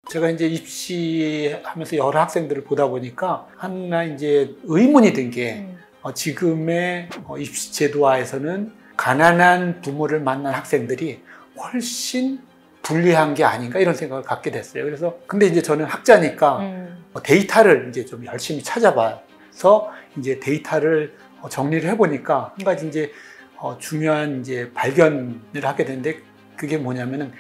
제가 이제 입시하면서 여러 학생들을 보다 보니까 하나 이제 의문이 든 게 지금의 입시 제도화에서는 가난한 부모를 만난 학생들이 훨씬 불리한 게 아닌가 이런 생각을 갖게 됐어요. 그래서 근데 이제 저는 학자니까 데이터를 이제 좀 열심히 찾아봐서 이제 데이터를 정리를 해보니까 한 가지 이제 중요한 이제 발견을 하게 됐는데 그게 뭐냐면은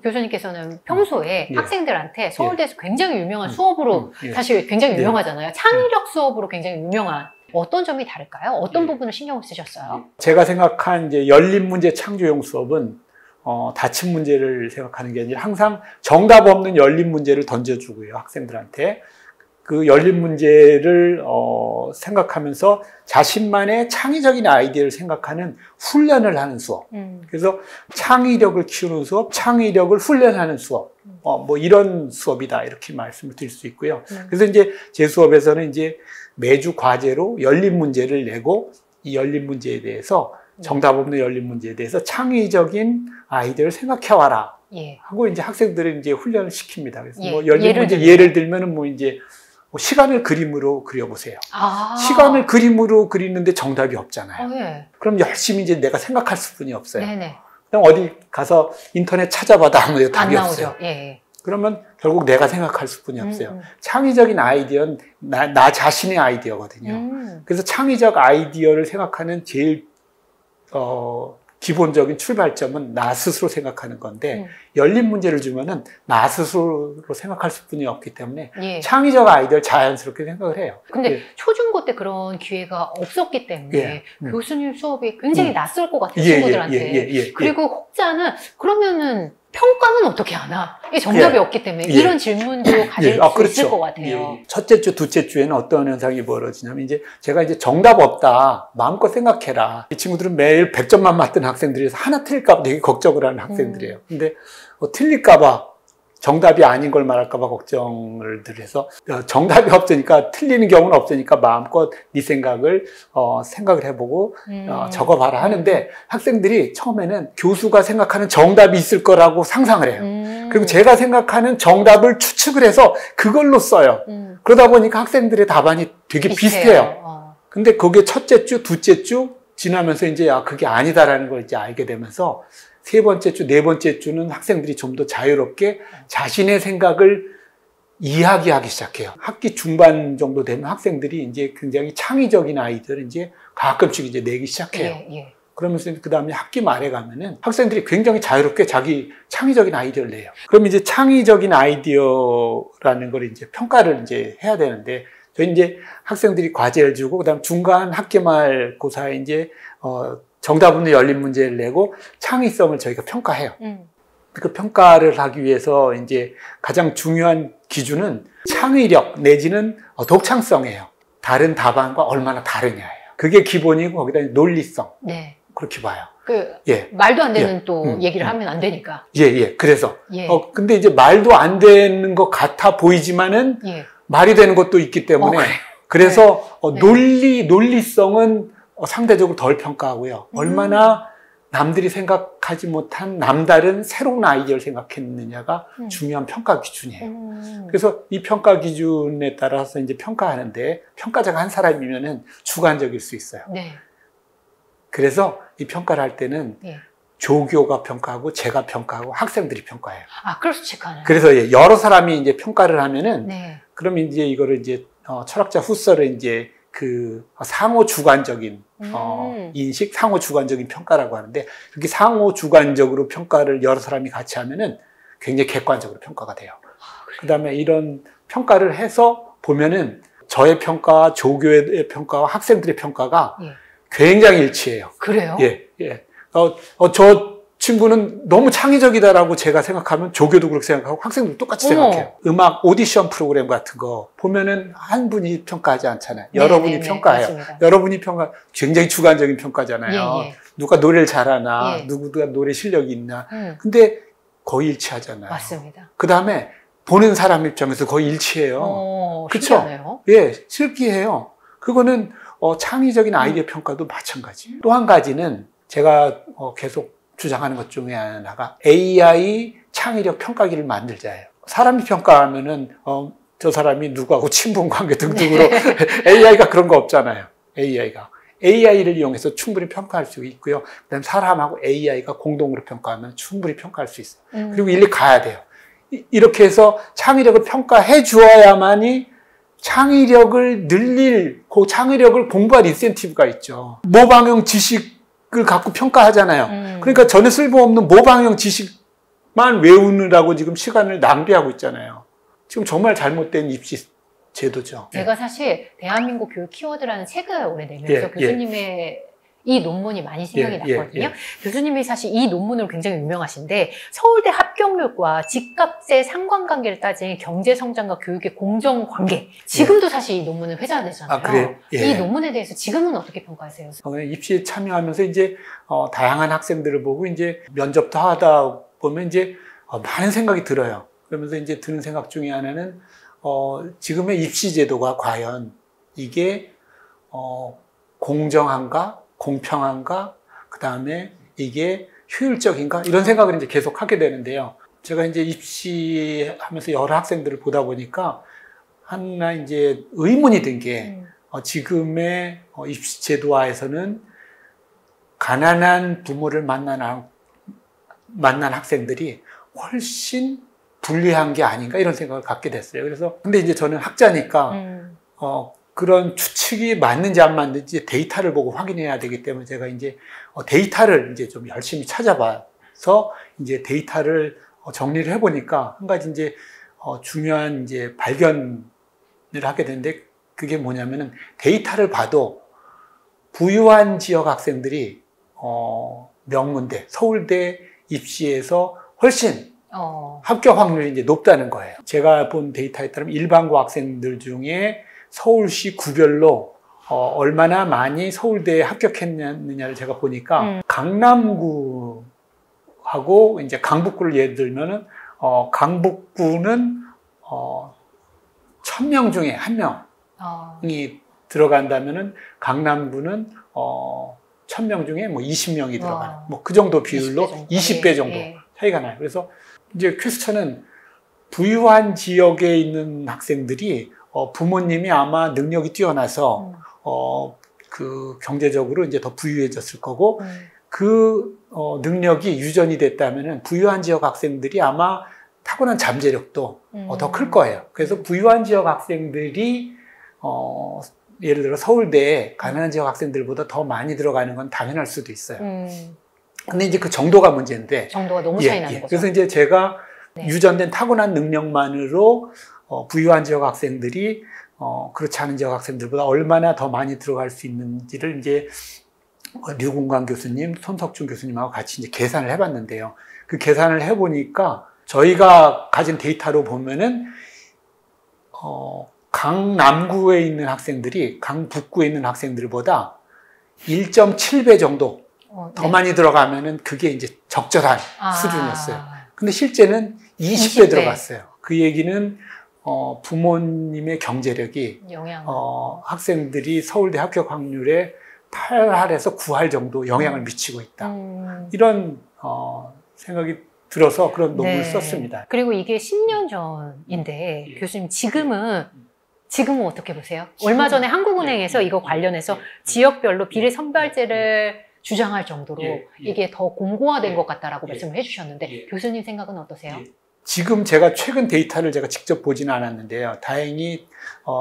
교수님께서는 평소에 예. 학생들한테 서울대에서 굉장히 유명한 수업으로 예. 사실 굉장히 유명하잖아요. 창의력 수업으로 굉장히 유명한 어떤 점이 다를까요? 어떤 부분을 신경을 쓰셨어요? 제가 생각한 이제 열린 문제 창조용 수업은 닫힌 문제를 생각하는 게 아니라 항상 정답 없는 열린 문제를 던져주고요. 학생들한테. 그 열린 문제를 생각하면서 자신만의 창의적인 아이디어를 생각하는 훈련을 하는 수업. 그래서 창의력을 키우는 수업, 창의력을 훈련하는 수업. 뭐 이런 수업이다 이렇게 말씀을 드릴 수 있고요. 그래서 이제 제 수업에서는 이제 매주 과제로 열린 문제를 내고 이 열린 문제에 대해서 정답 없는 열린 문제에 대해서 창의적인 아이디어를 생각해 와라. 예. 하고 이제 학생들을 이제 훈련을 시킵니다. 그래서 예. 뭐 열린 문제 예를 들면은 뭐 이제 시간을 그림으로 그려보세요. 시간을 그림으로 그리는데 정답이 없잖아요. 예. 그럼 열심히 이제 내가 생각할 수뿐이 없어요. 네네. 그럼 어디 가서 인터넷 찾아봐도 아무데도 답이 없어요. 예. 그러면 결국 내가 생각할 수뿐이 없어요. 창의적인 아이디어는 나 자신의 아이디어거든요. 그래서 창의적 아이디어를 생각하는 제일 기본적인 출발점은 나 스스로 생각하는 건데 열린 문제를 주면은 나 스스로 생각할 수뿐이 없기 때문에 예. 창의적 아이디어를 자연스럽게 생각을 해요. 근데 예. 초중고 때 그런 기회가 없었기 때문에 예. 교수님 수업이 굉장히 낯설 것 같아요, 친구들한테. 그리고 혹자는 그러면은 평가는 어떻게 하나? 이 정답이 예. 없기 때문에 예. 이런 질문도 가질 수 그렇죠. 있을 것 같아요. 예. 첫째 주, 둘째 주에는 어떤 현상이 벌어지냐면 이제 제가 이제 정답 없다. 마음껏 생각해라. 이 친구들은 매일 100점만 맞던 학생들이라서 하나 틀릴까 봐 되게 걱정을 하는 학생들이에요. 근데 틀릴까 봐 정답이 아닌 걸 말할까 봐 걱정을 늘 해서 정답이 없으니까 틀리는 경우는 없으니까 마음껏 네 생각을 생각을 해보고 적어봐라 하는데 학생들이 처음에는 교수가 생각하는 정답이 있을 거라고 상상을 해요. 그리고 제가 생각하는 정답을 추측을 해서 그걸로 써요. 그러다 보니까 학생들의 답안이 되게 비슷해요. 근데 그게 첫째 주, 둘째 주 지나면서 이제 그게 아니다라는 걸 이제 알게 되면서 세 번째 주, 네 번째 주는 학생들이 좀 더 자유롭게 자신의 생각을 이야기하기 시작해요. 학기 중반 정도 되면 학생들이 이제 굉장히 창의적인 아이디어를 이제 가끔씩 이제 내기 시작해요. 예. 그러면서 그 다음에 학기 말에 가면은 학생들이 굉장히 자유롭게 자기 창의적인 아이디어를 내요. 그럼 이제 창의적인 아이디어라는 걸 이제 평가를 이제 해야 되는데 저희 이제 학생들이 과제를 주고 그다음 중간 학기 말 고사에 이제 정답 없는 열린 문제를 내고 창의성을 저희가 평가해요. 그 평가를 하기 위해서 이제 가장 중요한 기준은 창의력 내지는 독창성이에요. 다른 답안과 얼마나 다르냐예요. 그게 기본이고 거기다 논리성. 네. 그렇게 봐요. 말도 안 되는 또 얘기를 하면 안 되니까. 그래서. 근데 이제 말도 안 되는 것 같아 보이지만은 말이 되는 것도 있기 때문에. 그래서 논리성은 상대적으로 덜 평가하고요. 얼마나 남들이 생각하지 못한 남다른 새로운 아이디어를 생각했느냐가 중요한 평가 기준이에요. 그래서 이 평가 기준에 따라서 이제 평가하는데 평가자가 한 사람이면은 주관적일 수 있어요. 네. 그래서 이 평가를 할 때는 조교가 평가하고 제가 평가하고 학생들이 평가해요. 크로스체크하는. 그래서 여러 사람이 이제 평가를 하면은 그럼 이제 이거를 이제 철학자 후서를 이제 그 상호 주관적인 인식, 상호 주관적인 평가라고 하는데 그렇게 상호 주관적으로 평가를 여러 사람이 같이 하면은 굉장히 객관적으로 평가가 돼요. 그다음에 이런 평가를 해서 보면은 저의 평가, 조교의 평가와 학생들의 평가가 굉장히 일치해요. 그래요? 저 친구는 너무 창의적이다라고 제가 생각하면 조교도 그렇게 생각하고 학생들도 똑같이 생각해요. 음악 오디션 프로그램 같은 거 보면은 한 분이 평가하지 않잖아요. 여러분이 평가해요. 맞습니다. 여러분이 굉장히 주관적인 평가잖아요. 누가 노래를 잘하나, 누구가 노래 실력이 있나. 근데 거의 일치하잖아요. 맞습니다. 그 다음에 보는 사람 입장에서 거의 일치해요. 그렇죠? 실기해요. 그거는 창의적인 아이디어 평가도 마찬가지. 또 한 가지는 제가 계속 주장하는 것 중에 하나가 AI 창의력 평가기를 만들자예요. 사람이 평가하면은 저 사람이 누구하고 친분 관계 등등으로 AI가 그런 거 없잖아요. AI를 이용해서 충분히 평가할 수 있고요. 그다음에 사람하고 AI가 공동으로 평가하면 충분히 평가할 수 있어요. 그리고 일리 가야 돼요. 이렇게 해서 창의력을 평가해 주어야만이 창의력을 늘릴, 그 창의력을 공부할 인센티브가 있죠. 모방형 지식을 갖고 평가하잖아요. 그러니까 전혀 쓸모없는 모방형 지식만 외우느라고 지금 시간을 낭비하고 있잖아요. 지금 정말 잘못된 입시 제도죠. 제가 사실 대한민국 교육 키워드라는 책을 올해 내면서 교수님의 이 논문이 많이 생각이 났거든요. 교수님이 사실 이 논문으로 굉장히 유명하신데 서울대 합격률과 집값의 상관관계를 따진 경제성장과 교육의 공정관계. 지금도 사실 이 논문은 회자되잖아요. 그래요? 이 논문에 대해서 지금은 어떻게 평가하세요? 입시에 참여하면서 이제 다양한 학생들을 보고 이제 면접도 하다 보면 이제 많은 생각이 들어요. 그러면서 이제 드는 생각 중에 하나는 지금의 입시 제도가 과연 이게 공정한가? 공평한가? 그 다음에 이게 효율적인가? 이런 생각을 이제 계속 하게 되는데요. 제가 이제 입시하면서 여러 학생들을 보다 보니까 하나 이제 의문이 든 게 지금의 입시 제도화에서는 가난한 부모를 만난 학생들이 훨씬 불리한 게 아닌가 이런 생각을 갖게 됐어요. 그래서 근데 이제 저는 학자니까 그런 추측이 맞는지 안 맞는지 데이터를 보고 확인해야 되기 때문에 제가 이제 데이터를 이제 좀 열심히 찾아봐서 이제 데이터를 정리를 해보니까 한 가지 이제 중요한 이제 발견을 하게 됐는데 그게 뭐냐면은 데이터를 봐도 부유한 지역 학생들이 명문대, 서울대 입시에서 훨씬 합격 확률이 이제 높다는 거예요. 제가 본 데이터에 따르면 일반고 학생들 중에 서울시 구별로 얼마나 많이 서울대에 합격했느냐를 제가 보니까 강남구하고 이제 강북구를 예를 들면은 강북구는 1000명 중에 1명이 들어간다면은 강남구는 1000명 중에 뭐 20명이 들어가는 뭐 그 정도 비율로 20배 정도 차이가 나요. 그래서 이제 퀘스천은 부유한 지역에 있는 학생들이 부모님이 아마 능력이 뛰어나서 그 경제적으로 이제 더 부유해졌을 거고 그 능력이 유전이 됐다면은 부유한 지역 학생들이 아마 타고난 잠재력도 더 클 거예요. 그래서 부유한 지역 학생들이 예를 들어 서울대에 가난한 지역 학생들보다 더 많이 들어가는 건 당연할 수도 있어요. 근데 이제 그 정도가 문제인데 정도가 너무 차이 나는 거죠. 그래서 이제 제가 유전된 타고난 능력만으로 부유한 지역 학생들이 그렇지 않은 지역 학생들보다 얼마나 더 많이 들어갈 수 있는지를 이제 류공관 교수님, 손석준 교수님하고 같이 이제 계산을 해봤는데요. 그 계산을 해보니까 저희가 가진 데이터로 보면은 강남구에 있는 학생들이 강북구에 있는 학생들보다 1.7배 정도 더 많이 들어가면은 그게 이제 적절한 수준이었어요. 근데 실제는 20배 들어갔어요. 그 얘기는 부모님의 경제력이 학생들이 서울대 합격 확률에 8할에서 9할 정도 영향을 미치고 있다. 이런 생각이 들어서 그런 논문을 썼습니다. 그리고 이게 10년 전인데 교수님 지금은 어떻게 보세요? 얼마 전에 한국은행에서 이거 관련해서 지역별로 비례 선발제를 주장할 정도로 이게 더 공고화된 것 같다라고 말씀을 해주셨는데 교수님 생각은 어떠세요? 지금 제가 최근 데이터를 제가 직접 보지는 않았는데요. 다행히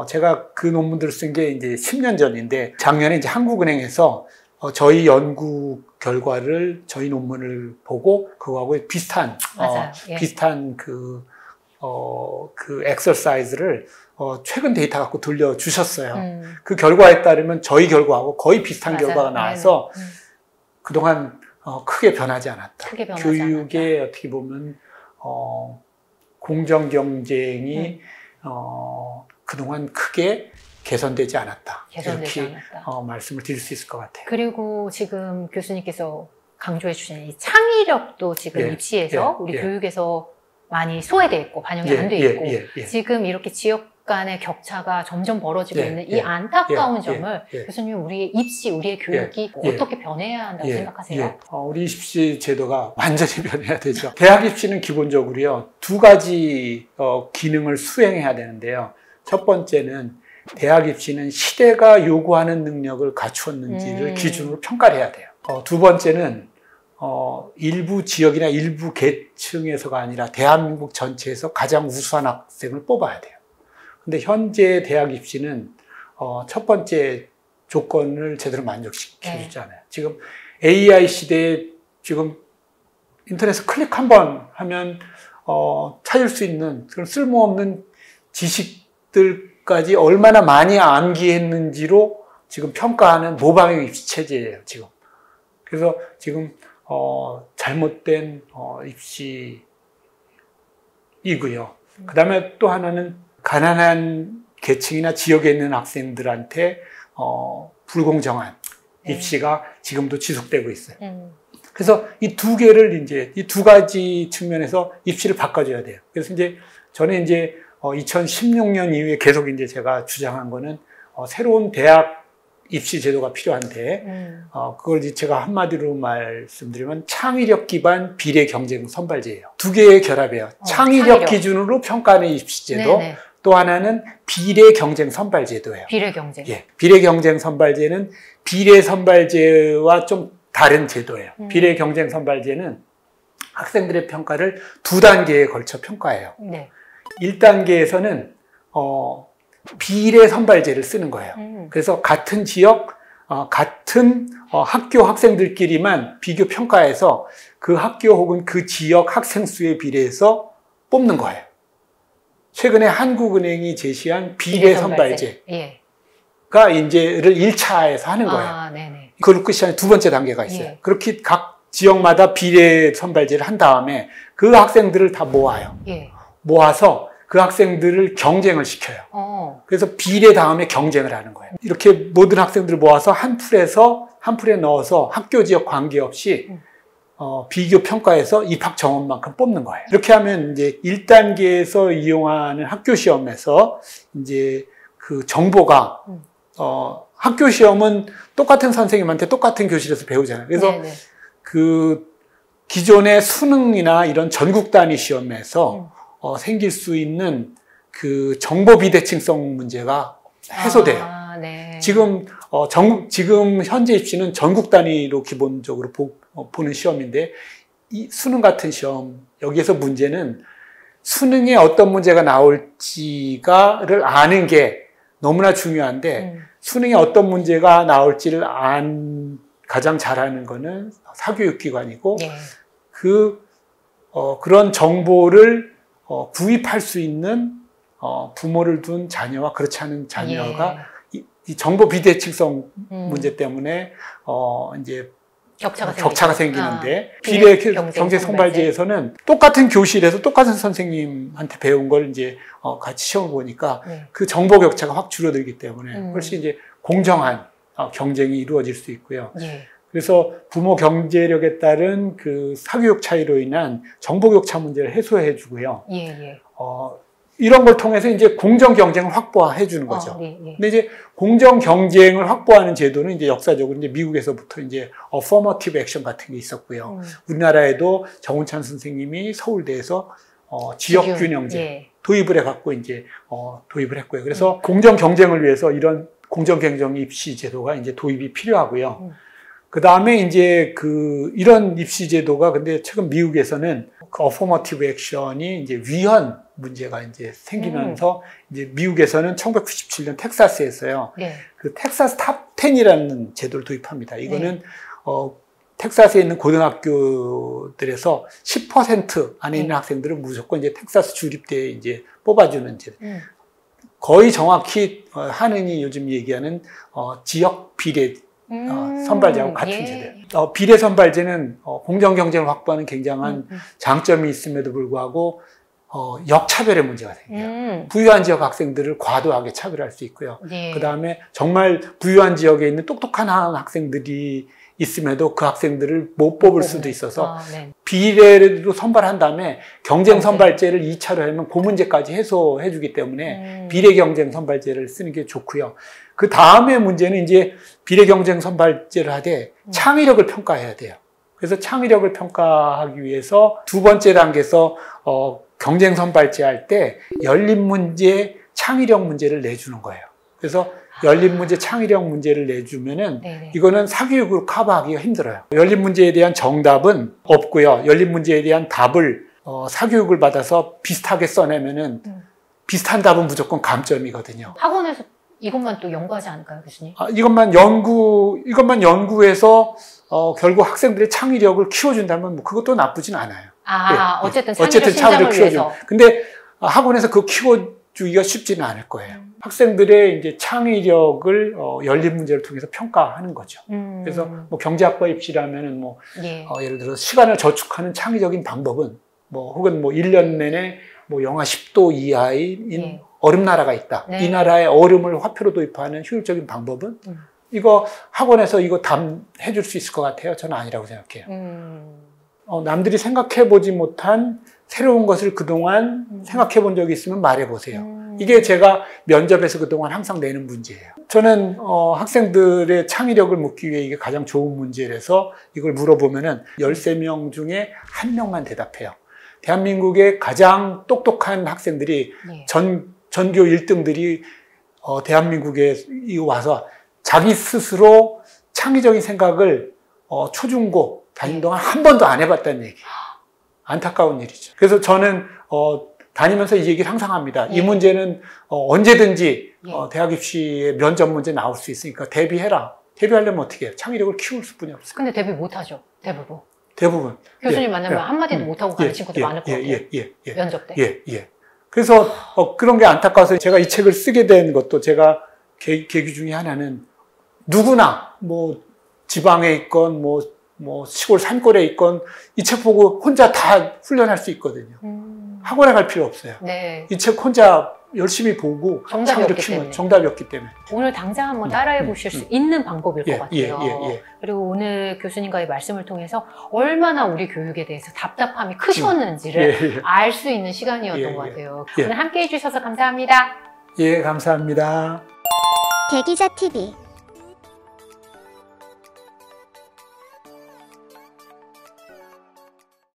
제가 그 논문들을 쓴 게 이제 10년 전인데 작년에 이제 한국은행에서 저희 연구 결과를 저희 논문을 보고 그거하고 비슷한 비슷한 그 엑서사이즈를 최근 데이터 갖고 돌려주셨어요. 그 결과에 따르면 저희 결과하고 거의 비슷한 결과가 나와서 그동안 크게 변하지 않았다. 교육에 어떻게 보면 공정 경쟁이 그동안 크게 개선되지 않았다. 이렇게 말씀을 드릴 수 있을 것 같아요. 그리고 지금 교수님께서 강조해 주신 이 창의력도 지금 입시에서 우리 교육에서 많이 소외돼 있고 반영이 안 돼 있고 지금 이렇게 지역 간의 격차가 점점 벌어지고 예, 있는 이 예, 안타까운 예, 점을 예, 예. 교수님 우리의 입시, 우리의 교육이 예, 어떻게 변해야 한다고 생각하세요? 우리 입시 제도가 완전히 변해야 되죠. 대학 입시는 기본적으로요, 두 가지 기능을 수행해야 되는데요. 첫 번째는 대학 입시는 시대가 요구하는 능력을 갖추었는지를 기준으로 평가를 해야 돼요. 두 번째는 일부 지역이나 일부 계층에서가 아니라 대한민국 전체에서 가장 우수한 학생을 뽑아야 돼요. 근데 현재 대학 입시는 첫 번째 조건을 제대로 만족시켜주지 않아요. 지금 AI 시대에 지금 인터넷에 클릭 한번 하면 찾을 수 있는 그런 쓸모없는 지식들까지 얼마나 많이 암기했는지로 지금 평가하는 모방형 입시 체제예요, 지금. 그래서 지금 잘못된 입시이고요. 그 다음에 또 하나는 가난한 계층이나 지역에 있는 학생들한테 불공정한 입시가 지금도 지속되고 있어요. 그래서 이 두 개를 이제 이 두 가지 측면에서 입시를 바꿔줘야 돼요. 그래서 이제 저는 이제 2016년 이후에 계속 이제 제가 주장한 거는 새로운 대학 입시 제도가 필요한데 그걸 이제 제가 한마디로 말씀드리면 창의력 기반 비례 경쟁 선발제예요. 두 개의 결합이에요. 창의력 기준으로 평가하는 입시 제도, 네네. 또 하나는 비례 경쟁 선발 제도예요. 비례 경쟁. 예, 비례 경쟁 선발제는 비례 선발제와 좀 다른 제도예요. 비례 경쟁 선발제는 학생들의 평가를 두 단계에 걸쳐 평가해요. 네. 1단계에서는 비례 선발제를 쓰는 거예요. 그래서 같은 지역, 같은 학교 학생들끼리만 비교 평가해서 그 학교 혹은 그 지역 학생 수에 비례해서 뽑는 거예요. 최근에 한국은행이 제시한 비례 선발제가 이제를 1차에서 하는 거예요. 네네. 그걸 끝이 아니라 두 번째 단계가 있어요. 예. 그렇게 각 지역마다 비례 선발제를 한 다음에 그 학생들을 다 모아요. 예. 모아서 그 학생들을 경쟁을 시켜요. 그래서 비례 다음에 경쟁을 하는 거예요. 이렇게 모든 학생들을 모아서 한 풀에 넣어서 학교 지역 관계없이 비교 평가해서 입학 정원만큼 뽑는 거예요. 이렇게 하면 이제 1단계에서 이용하는 학교 시험에서 이제 그 정보가 학교 시험은 똑같은 선생님한테 똑같은 교실에서 배우잖아요. 그래서 네네. 그 기존의 수능이나 이런 전국 단위 시험에서 생길 수 있는 그 정보 비대칭성 문제가 해소돼요. 네. 지금 현재 입시는 전국 단위로 기본적으로 보는 시험인데 이 수능 같은 시험 여기에서 문제는 수능에 어떤 문제가 나올지를 아는 게 너무나 중요한데 수능에 어떤 문제가 나올지를 가장 잘하는 거는 사교육기관이고 네. 그런 정보를 구입할 수 있는 부모를 둔 자녀와 그렇지 않은 자녀가 예. 이 정보 비대칭성 문제 때문에 이제 격차가 생기는데 비례 경쟁 선발제에서는 똑같은 교실에서 똑같은 선생님한테 배운 걸 이제 같이 시험을 보니까 그 정보 격차가 확 줄어들기 때문에 훨씬 이제 공정한 경쟁이 이루어질 수 있고요. 예. 그래서 부모 경제력에 따른 그 사교육 차이로 인한 정보 격차 문제를 해소해 주고요. 예, 예. 이런 걸 통해서 이제 공정 경쟁을 확보해 주는 거죠. 네, 네. 근데 이제 공정 경쟁을 확보하는 제도는 이제 역사적으로 이제 미국에서부터 이제 affirmative action 같은 게 있었고요. 우리나라에도 정운찬 선생님이 서울대에서 지역균형제 예. 도입을 해갖고 이제 도입을 했고요. 그래서 공정 경쟁을 위해서 이런 공정 경쟁 입시 제도가 이제 도입이 필요하고요. 그 다음에 이제 이런 입시 제도가 근데 최근 미국에서는 그 affirmative action이 이제 위헌 문제가 이제 생기면서 이제 미국에서는 1997년 텍사스에서요. 네. 그 텍사스 탑 10이라는 제도를 도입합니다. 이거는 네. 텍사스에 있는 고등학교들에서 10% 안에 있는 학생들은 무조건 이제 텍사스 주립대에 이제 뽑아주는 제도. 거의 정확히 하느니 요즘 얘기하는 지역 비례 선발제하고 같은 예. 제도예요. 비례 선발제는 공정 경쟁을 확보하는 굉장한 장점이 있음에도 불구하고 역차별의 문제가 생겨요. 부유한 지역 학생들을 과도하게 차별할 수 있고요. 예. 그 다음에 정말 부유한 지역에 있는 똑똑한 학생들이 있음에도 그 학생들을 못 뽑을 수도 있어서 네. 비례로 선발한 다음에 경쟁 선발제를 2차로 하면 그 문제까지 해소해 주기 때문에 비례 경쟁 선발제를 쓰는 게 좋고요. 그 다음에 문제는 이제 비례 경쟁 선발제를 하되 창의력을 평가해야 돼요. 그래서 창의력을 평가하기 위해서 두 번째 단계에서 경쟁 선발제 할 때 열린 문제, 창의력 문제를 내주는 거예요. 그래서 열린 문제, 창의력 문제를 내주면은 네네. 이거는 사교육으로 커버하기가 힘들어요. 열린 문제에 대한 정답은 없고요. 열린 문제에 대한 답을 사교육을 받아서 비슷하게 써내면은 비슷한 답은 무조건 감점이거든요. 학원에서 이것만 또 연구하지 않을까요, 교수님? 이것만 연구해서 결국 학생들의 창의력을 키워준다면 뭐 그것도 나쁘진 않아요. 어쨌든 창의력을 키워줘. 근데 학원에서 그거 키워주기가 쉽지는 않을 거예요. 학생들의 이제 창의력을 열린 문제를 통해서 평가하는 거죠. 그래서 뭐 경제학과 입시라면은 뭐 예를 들어 시간을 저축하는 창의적인 방법은 뭐 혹은 뭐 1년 내내 뭐 영하 10도 이하인 얼음 나라가 있다. 이 나라의 얼음을 화폐로 도입하는 효율적인 방법은 이거 학원에서 이거 해줄 수 있을 것 같아요. 저는 아니라고 생각해요. 남들이 생각해보지 못한 새로운 것을 그동안 생각해본 적이 있으면 말해보세요. 이게 제가 면접에서 그동안 항상 내는 문제예요. 저는 학생들의 창의력을 묻기 위해 이게 가장 좋은 문제라서 이걸 물어보면은 13명 중에 1명만 대답해요. 대한민국의 가장 똑똑한 학생들이 전교 1등들이 대한민국에 와서 자기 스스로 창의적인 생각을 초중고 다닌 동안 한 번도 안 해봤다는 얘기. 안타까운 일이죠. 그래서 저는 다니면서 이 얘기를 항상 합니다. 이 문제는 언제든지 대학 입시의 면접 문제 나올 수 있으니까 대비해라. 대비하려면 어떻게 해요? 창의력을 키울 수뿐이 없어요. 근데 대비 못하죠. 대부분. 교수님 만나면 한마디도 못하고 가는 친구들 많을 것 같아요. 면접 때. 그래서 그런 게 안타까워서 제가 이 책을 쓰게 된 것도 제가 계기 중에 하나는 누구나 뭐 지방에 있건 뭐 시골 산골에 있건 이 책 보고 혼자 다 훈련할 수 있거든요. 학원에 갈 필요 없어요. 이 책 혼자 열심히 보고 정답이었기 때문에. 오늘 당장 한번 따라해 보실 수 있는 방법일 것 같아요. 그리고 오늘 교수님과의 말씀을 통해서 얼마나 우리 교육에 대해서 답답함이 크셨는지를 알 수 있는 시간이었던 것 같아요. 오늘 함께해 주셔서 감사합니다. 감사합니다. 대기자 TV